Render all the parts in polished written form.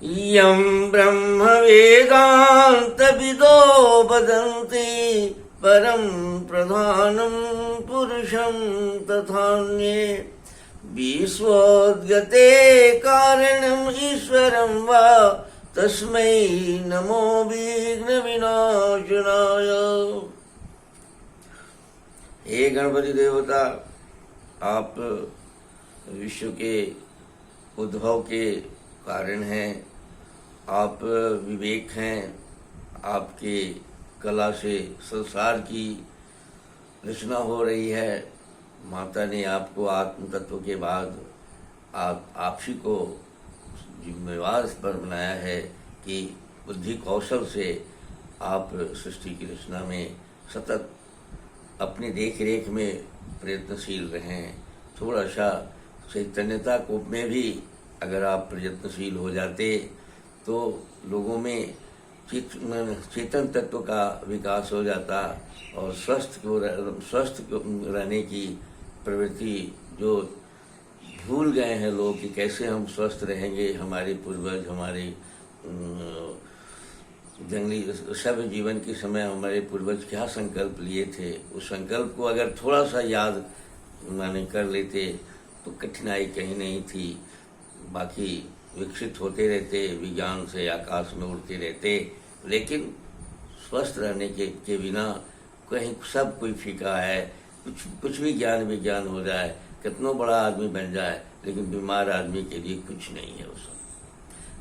यं ब्रह्मवेदान्तविदो वदन्ति परं प्रधानं पुरुषं तथान्ये विश्वोद्गते कारणम् ईश्वरं वा तस्मै नमो विघ्नविनाशनाय। हे गणपति देवता, आप विश्व के उद्भव के कारण हैं, आप विवेक हैं, आपके कला से संसार की रचना हो रही है। माता ने आपको आत्म तत्व के बाद आप ही को जिम्मेवार पर बनाया है कि बुद्धि कौशल से आप सृष्टि की रचना में सतत अपनी देख रेख में प्रयत्नशील रहें। थोड़ा सा चैतन्यता को में भी अगर आप प्रयत्नशील हो जाते तो लोगों में चेतन तत्व का विकास हो जाता और स्वस्थ रहने की प्रवृत्ति जो भूल गए हैं लोग कि कैसे हम स्वस्थ रहेंगे। हमारे पूर्वज, हमारे जंगली सभ्य जीवन के समय हमारे पूर्वज क्या संकल्प लिए थे, उस संकल्प को अगर थोड़ा सा याद माने कर लेते तो कठिनाई कहीं नहीं थी। बाकी विकसित होते रहते, विज्ञान से आकाश में उड़ते रहते, लेकिन स्वस्थ रहने के बिना कहीं सब कोई फीका है। कुछ भी ज्ञान विज्ञान हो जाए, कितना बड़ा आदमी बन जाए, लेकिन बीमार आदमी के लिए कुछ नहीं है। उस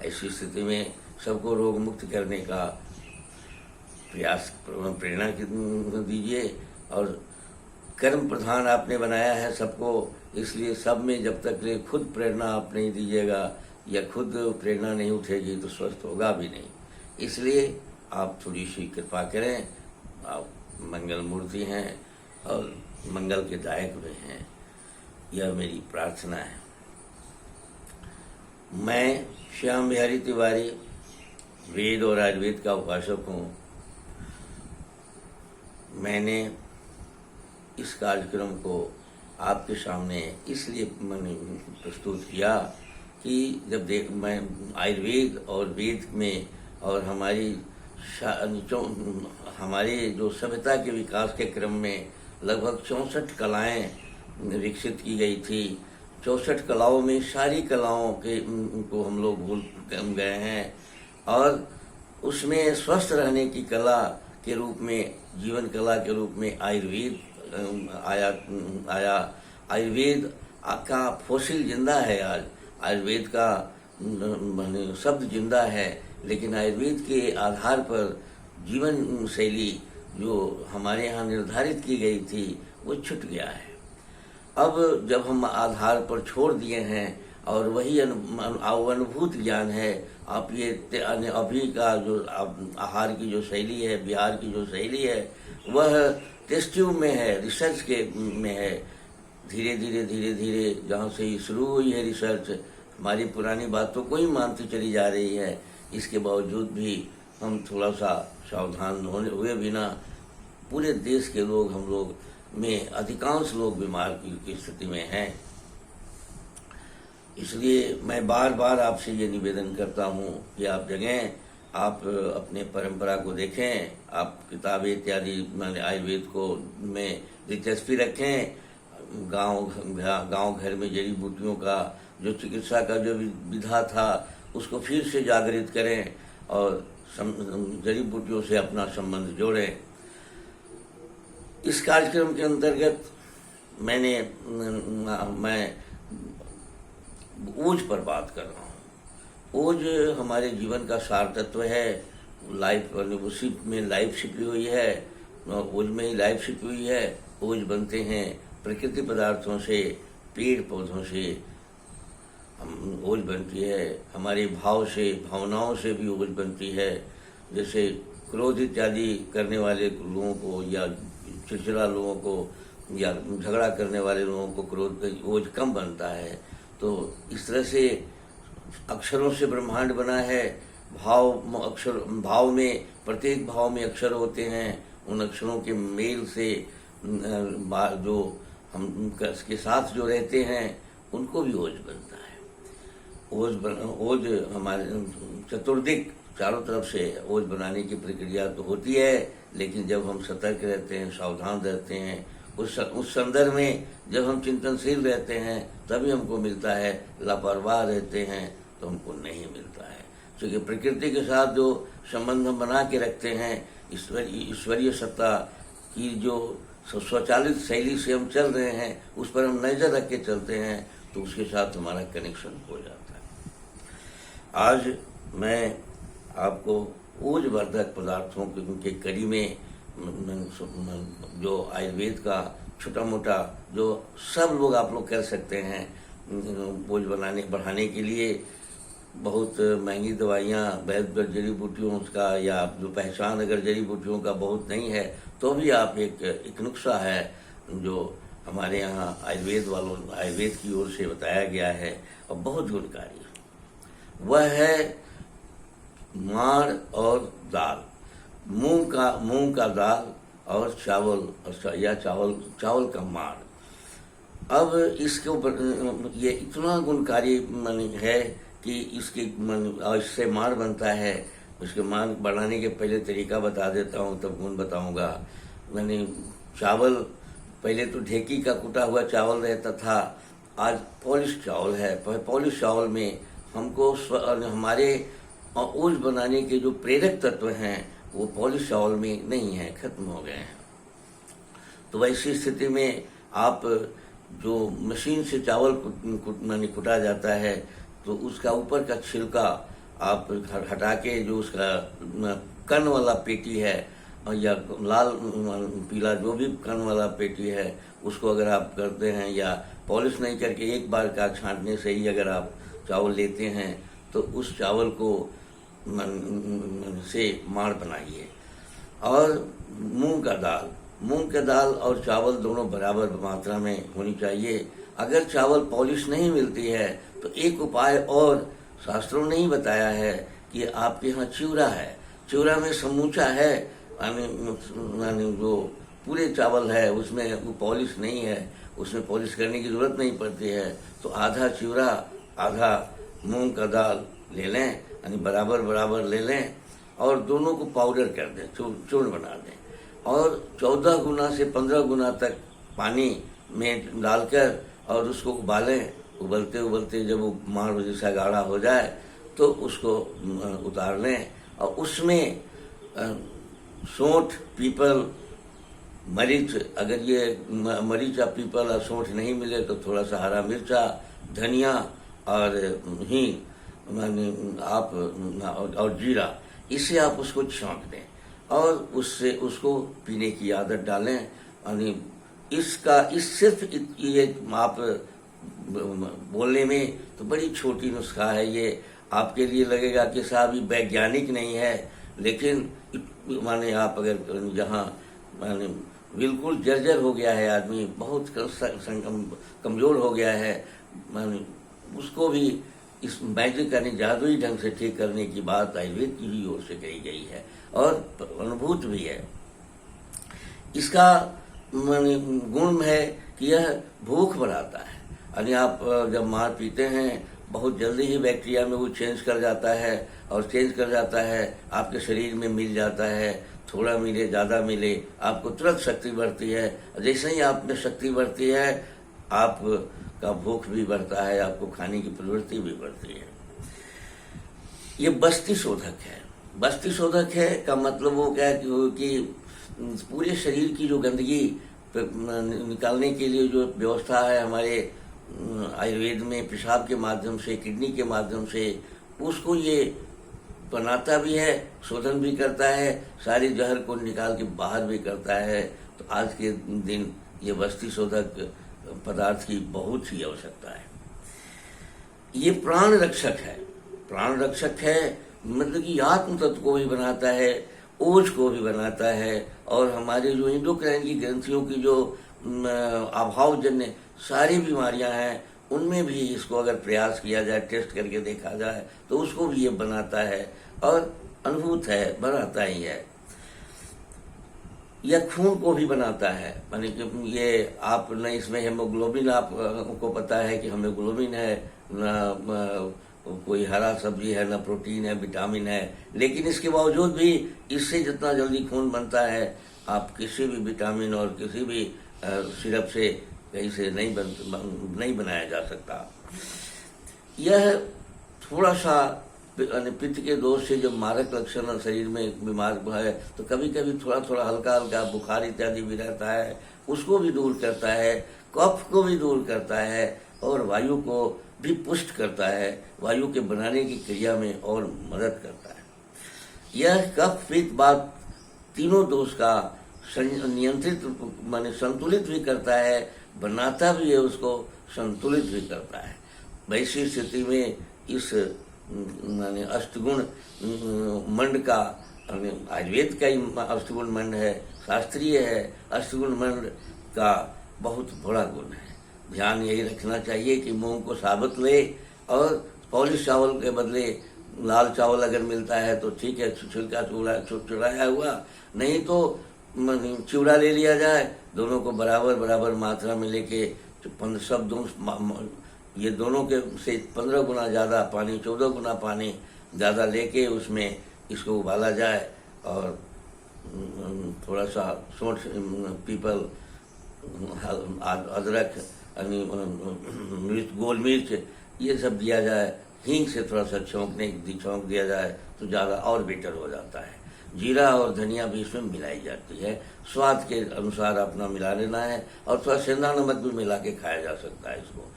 ऐसी स्थिति में सबको रोग मुक्त करने का प्रयास प्रेरणा दीजिए। और कर्म प्रधान आपने बनाया है सबको, इसलिए सब में जब तक खुद प्रेरणा आप नहीं दीजिएगा या खुद प्रेरणा नहीं उठेगी तो स्वस्थ होगा भी नहीं। इसलिए आप थोड़ी सी कृपा करें। आप मंगल मूर्ति हैं और मंगल के दायक भी हैं, यह मेरी प्रार्थना है। मैं श्याम बिहारी तिवारी वेद और आयुर्वेद का उपासक हूँ। मैंने इस कार्यक्रम को आपके सामने इसलिए मैंने प्रस्तुत किया कि जब मैं आयुर्वेद और वेद में और हमारे जो सभ्यता के विकास के क्रम में लगभग 64 कलाएं विकसित की गई थी। 64 कलाओं में सारी कलाओं को हम लोग भूल गए हैं और उसमें स्वस्थ रहने की कला के रूप में, जीवन कला के रूप में आयुर्वेद आया। आयुर्वेद का फोसिल जिंदा है आज, आयुर्वेद का शब्द जिंदा है, लेकिन आयुर्वेद के आधार पर जीवन शैली जो हमारे यहाँ निर्धारित की गई थी वो छूट गया है। अब जब हम आधार पर छोड़ दिए हैं और वही अनुभूत ज्ञान है, आप ये अभी का जो आहार की जो शैली है, बिहार की जो शैली है, वह टेस्ट ट्यूब में है, रिसर्च के में है। धीरे धीरे जहाँ से ही शुरू हुई है रिसर्च, हमारी पुरानी बातों को ही मानती चली जा रही है। इसके बावजूद भी हम थोड़ा सा सावधान हुए बिना पूरे देश के लोग, हम लोग में अधिकांश लोग बीमार की स्थिति में हैं। इसलिए मैं बार बार आपसे ये निवेदन करता हूँ कि आप जगें, आप अपने परंपरा को देखें, आप किताबें इत्यादि मैंने आयुर्वेद को में दिलचस्पी रखें। गांव घर में जड़ी बूटियों का जो चिकित्सा का जो विधा था उसको फिर से जागृत करें और जड़ी बूटियों से अपना संबंध जोड़ें। इस कार्यक्रम के अंतर्गत मैं ओज पर बात कर रहा हूँ। ओज हमारे जीवन का सार तत्व है। लाइफ उसी में लाइफ छिपी हुई है, ओज में ही लाइफ छिपी हुई है। ओज बनते हैं प्रकृति पदार्थों से, पेड़ पौधों से ओज बनती है। हमारे भाव से, भावनाओं से भी ओज बनती है। जैसे क्रोध इत्यादि करने वाले लोगों को या चिड़चिड़ा लोगों को या झगड़ा करने वाले लोगों को क्रोध ओज कम बनता है। तो इस तरह से अक्षरों से ब्रह्मांड बना है। भाव में प्रत्येक भाव में अक्षर होते हैं। उन अक्षरों के मेल से जो हम के साथ जो रहते हैं उनको भी ओज बनता है। ओज हमारे चतुर्दिक चारों तरफ से ओज बनाने की प्रक्रिया तो होती है, लेकिन जब हम सतर्क रहते हैं, सावधान रहते हैं, उस संदर्भ में जब हम चिंतनशील रहते हैं तभी हमको मिलता है, लापरवाह रहते हैं तो हमको नहीं मिलता है। क्योंकि प्रकृति के साथ जो संबंध हम बना के रखते हैं, ईश्वरीय सत्ता की जो स्वचालित शैली से हम चल रहे हैं, उस पर हम नजर रख के चलते हैं, तो उसके साथ हमारा कनेक्शन हो जाता है। आज मैं आपको ऊर्जवर्धक पदार्थों के कड़ी में जो आयुर्वेद का छोटा मोटा जो सब लोग आप लोग कर सकते हैं बोझ बढ़ाने के लिए, बहुत महंगी दवाइयाँ वैद्य जड़ी बूटियों का, या जो पहचान अगर जड़ी बूटियों का बहुत नहीं है तो भी आप एक नुस्खा है जो हमारे यहाँ आयुर्वेद की ओर से बताया गया है और बहुत गुणकारी है। वह है माड़ और दाल, मूंग का दाल और चावल या चावल का माड़। अब इसके ऊपर ये इतना गुणकारी है कि इससे माड़ बनता है। उसके माड़ बनाने के पहले तरीका बता देता हूँ, तब गुण बताऊंगा। चावल पहले तो ढेकी का कुटा हुआ चावल रहता था, आज पॉलिश चावल है। पॉलिश चावल में हमको हमारे ओज बनाने के जो प्रेरक तत्व हैं वो पॉलिश चावल में नहीं है, खत्म हो गए हैं। तो वैसी स्थिति में आप जो मशीन से चावल कुटा जाता है तो उसका ऊपर का छिलका आप हटा के जो उसका कण वाला पेटी है या लाल पीला जो भी कण वाला पेटी है उसको अगर आप करते हैं, या पॉलिश नहीं करके एक बार का छांटने से ही अगर आप चावल लेते हैं तो उस चावल को से माड़ बनाइए। और मूंग का दाल और चावल दोनों बराबर मात्रा में होनी चाहिए। अगर चावल पॉलिश नहीं मिलती है तो एक उपाय और शास्त्रों ने ही बताया है कि आपके यहाँ चिवड़ा है, चिवड़ा में समूचा है, जो पूरे चावल है उसमें वो पॉलिश नहीं है, उसमें पॉलिश करने की जरूरत नहीं पड़ती है, तो आधा चिवड़ा आधा मूंग का दाल ले लें, यानी बराबर ले लें और दोनों को पाउडर कर दें, चूर्ण बना दें और 14 गुना से 15 गुना तक पानी में डालकर और उसको उबालें। उबलते जब वो माड़ जैसा गाढ़ा हो जाए तो उसको उतार लें और उसमें सौंठ, पीपल, मरीच, अगर ये मरीच या पीपल और सौंठ नहीं मिले तो थोड़ा सा हरा मिर्चा, धनिया और हींग आप और जीरा, इससे आप उसको छौंक दें और उससे उसको पीने की आदत डालें। यानी सिर्फ ये आप बोलने में तो बड़ी छोटी नुस्खा है, ये आपके लिए लगेगा कि साहब ये वैज्ञानिक नहीं है, लेकिन आप अगर जहाँ बिल्कुल जर्जर हो गया है आदमी, बहुत कमजोर हो गया है, उसको भी इस मैजिक यानी जादुई ढंग से ठीक करने की बात आयुर्वेद की ही ओर से कही गई है और अनुभूत भी है। इसका गुण है कि यह भूख बढ़ाता है। यानी आप जब मार पीते हैं बहुत जल्दी ही बैक्टीरिया में वो चेंज कर जाता है और चेंज कर जाता है, आपके शरीर में मिल जाता है, थोड़ा मिले ज़्यादा मिले आपको तुरंत शक्ति बढ़ती है। जैसे ही आप में शक्ति बढ़ती है आपका भूख भी बढ़ता है, आपको खाने की प्रवृत्ति भी बढ़ती है। ये बस्ती शोधक है। बस्ती शोधक है का मतलब वो क्या है कि पूरे शरीर की जो गंदगी निकालने के लिए जो व्यवस्था है हमारे आयुर्वेद में, पेशाब के माध्यम से, किडनी के माध्यम से, उसको ये बनाता भी है, शोधन भी करता है, सारी जहर को निकाल के बाहर भी करता है। तो आज के दिन ये बस्ती शोधक पदार्थ की बहुत ही आवश्यकता है। ये प्राण रक्षक है। प्राण रक्षक है मतलब कि आत्म तत्व को भी बनाता है, ओज को भी बनाता है और हमारे जो एंडोक्राइन की ग्रंथियों की जो अभावजन्य सारी बीमारियां हैं उनमें भी इसको अगर प्रयास किया जाए, टेस्ट करके देखा जाए तो उसको भी ये बनाता है और अनुभूत है, बनाता ही है। यह खून को भी बनाता है, मानी कि ये आप न इसमें हेमोग्लोबिन, आपको पता है कि हेमोग्लोबिन है, कोई हरा सब्जी है, न प्रोटीन है, विटामिन है, लेकिन इसके बावजूद भी इससे जितना जल्दी खून बनता है, आप किसी भी विटामिन और किसी भी सिरप से कहीं से नहीं बनाया जा सकता। यह थोड़ा सा पित्त के दोष से जब मारक लक्षण शरीर में बीमार है तो कभी कभी थोड़ा थोड़ा हल्का हल्का बुखार इत्यादि भी रहता है, उसको भी दूर करता है, कफ को भी दूर करता है और वायु को भी पुष्ट करता है, वायु के बनाने की क्रिया में और मदद करता है। यह कफ पित्त वात तीनों दोष का नियंत्रित माने संतुलित भी करता है, बनाता भी है, उसको संतुलित भी करता है। वैसी स्थिति में इस माने अष्टगुण मंड का, आयुर्वेद का ही अष्टगुण मंड है, शास्त्रीय है, अष्टगुण मंड का बहुत बड़ा गुण है। ध्यान यही रखना चाहिए कि मूंग को साबुत ले और पॉलिश चावल के बदले लाल चावल अगर मिलता है तो ठीक है, छिलका चुराया हुआ, नहीं तो चिवड़ा ले लिया जाए, दोनों को बराबर बराबर मात्रा में लेके ये दोनों के से 15 गुना ज़्यादा पानी, 14 गुना पानी ज़्यादा लेके उसमें इसको उबाला जाए और थोड़ा सा सौंठ, पीपल, अदरक, मिर्च, गोल मिर्च, ये सब दिया जाए, हींग से थोड़ा सा छौंक दिया जाए तो ज़्यादा और बेटर हो जाता है। जीरा और धनिया भी इसमें मिलाई जाती है, स्वाद के अनुसार अपना मिला लेना है और थोड़ा सेंधा नमक भी मिला के खाया जा सकता है। इसको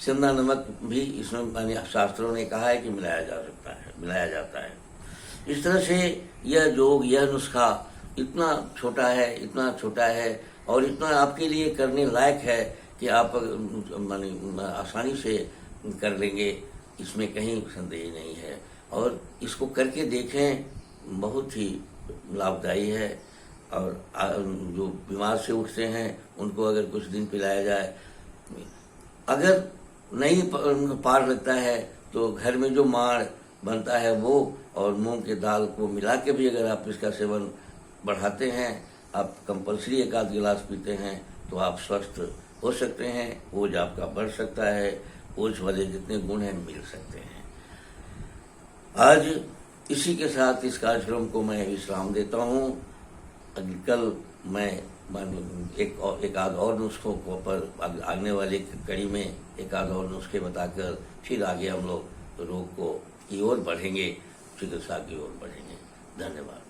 सेंधा नमक भी इसमें शास्त्रों ने कहा है कि मिलाया जाता है। इस तरह से यह योग, यह नुस्खा इतना छोटा है और इतना आपके लिए करने लायक है कि आप आसानी से कर लेंगे, इसमें कहीं संदेह नहीं है। और इसको करके देखें, बहुत ही लाभदायी है। और जो बीमार से उठते हैं उनको अगर कुछ दिन पिलाया जाए, अगर नहीं पार लगता है तो घर में जो माड़ बनता है वो और मूंग के दाल को मिला के भी अगर आप इसका सेवन बढ़ाते हैं, आप कंपल्सरी 1 गिलास पीते हैं तो आप स्वस्थ हो सकते हैं, ओज आपका बढ़ सकता है, ओज वाले जितने गुण हैं मिल सकते हैं। आज इसी के साथ इस कार्यक्रम को मैं विश्राम देता हूँ। कल मैं एक आध और नुस्खों को पर आने वाली कड़ी में एक आध और नुस्खे बताकर फिर आगे हम लोग रोग को की ओर बढ़ेंगे, चिकित्सा की ओर बढ़ेंगे। धन्यवाद।